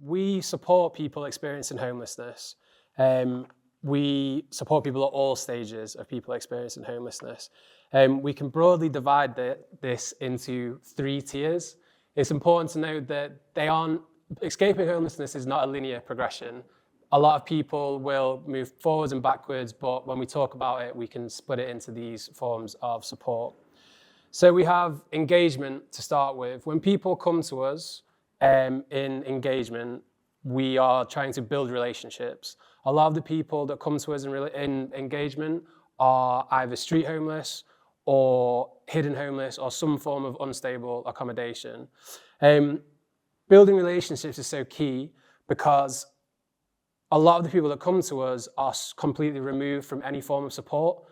we support people experiencing homelessness. We support people at all stages of people experiencing homelessness. We can broadly divide this into 3 tiers. It's important to note that escaping homelessness is not a linear progression. A lot of people will move forwards and backwards, but when we talk about it, we can split it into these forms of support. So we have engagement to start with. When people come to us in engagement, we are trying to build relationships. A lot of the people that come to us in engagement are either street homeless or hidden homeless or some form of unstable accommodation. Building relationships is so key because a lot of the people that come to us are completely removed from any form of support.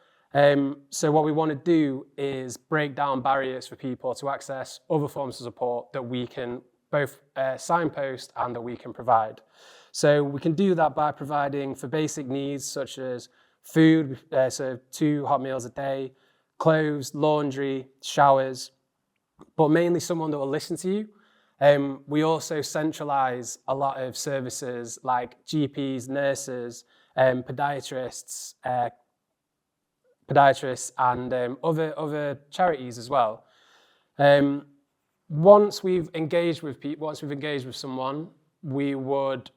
So what we want to do is break down barriers for people to access other forms of support that we can both signpost and that we can provide. So we can do that by providing for basic needs such as food, so 2 hot meals a day, clothes, laundry, showers, but mainly someone that will listen to you. We also centralize a lot of services like GPs, nurses, podiatrists and other charities as well. Once we've engaged with someone, we would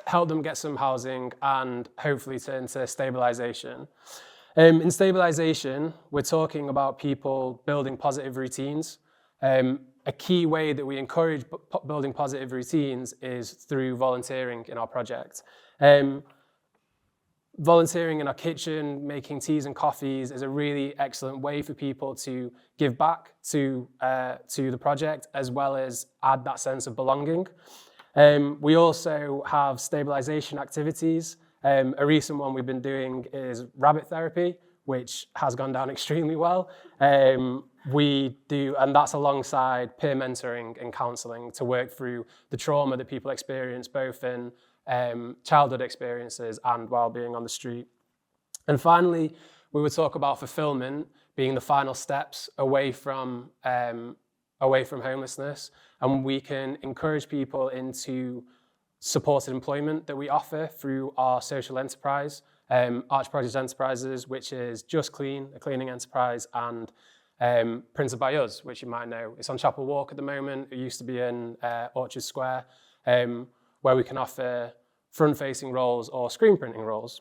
help them get some housing and hopefully turn to stabilization. In stabilization, we're talking about people building positive routines. A key way that we encourage building positive routines is through volunteering in our project. Volunteering in our kitchen, making teas and coffees is a really excellent way for people to give back to the project, as well as add that sense of belonging. We also have stabilization activities. A recent one we've been doing is rabbit therapy, which has gone down extremely well. And that's alongside peer mentoring and counselling to work through the trauma that people experience, both in childhood experiences and while being on the street. And finally, we would talk about fulfillment being the final steps away from homelessness, and we can encourage people into supported employment that we offer through our social enterprise, Arch Project Enterprises, which is Just Clean, a cleaning enterprise, and Printed by Us, which you might know. It's on Chapel Walk at the moment. It used to be in Orchard Square, where we can offer front-facing roles or screen printing roles.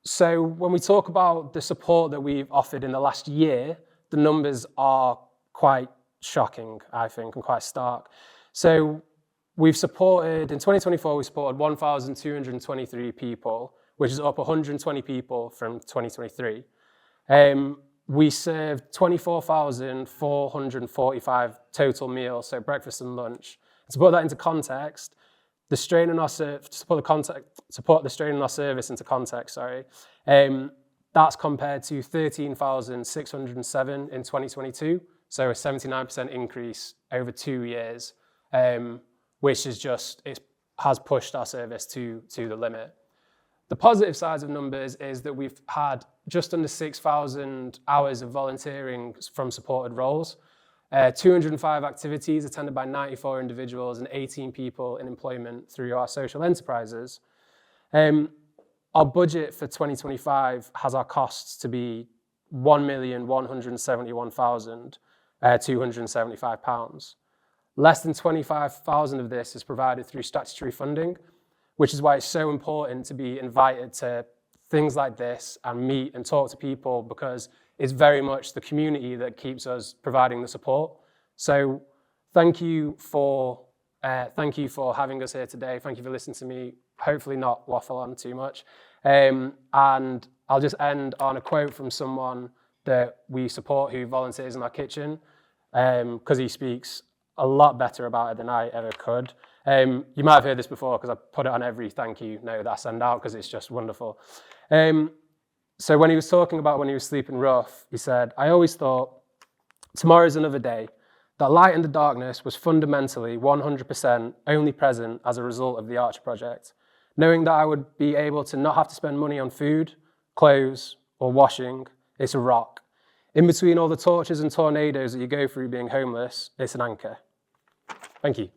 So when we talk about the support that we've offered in the last year, the numbers are quite shocking, I think, and quite stark. So in 2024, we supported 1,223 people, which is up 120 people from 2023. We served 24,445 total meals, so breakfast and lunch. To put that into context, to put the strain on our service into context, that's compared to 13,607 in 2022, so a 79% increase over 2 years, which has pushed our service to the limit. The positive side of numbers is that we've had just under 6,000 hours of volunteering from supported roles, 205 activities attended by 94 individuals and 18 people in employment through our social enterprises. Our budget for 2025 has our costs to be £1,171,275. Less than 25,000 of this is provided through statutory funding, which is why it's so important to be invited to things like this and meet and talk to people, because it's very much the community that keeps us providing the support. So thank you for having us here today. Thank you for listening to me, hopefully not waffle on too much. And I'll just end on a quote from someone that we support who volunteers in our kitchen, because he speaks a lot better about it than I ever could. You might have heard this before because I put it on every thank you note that I send out because it's just wonderful. So when he was talking about when he was sleeping rough, he said, "I always thought tomorrow's another day. That light in the darkness was fundamentally 100% only present as a result of the Archer Project. Knowing that I would be able to not have to spend money on food, clothes, or washing, it's a rock. In between all the tortures and tornadoes that you go through being homeless, it's an anchor. Thank you.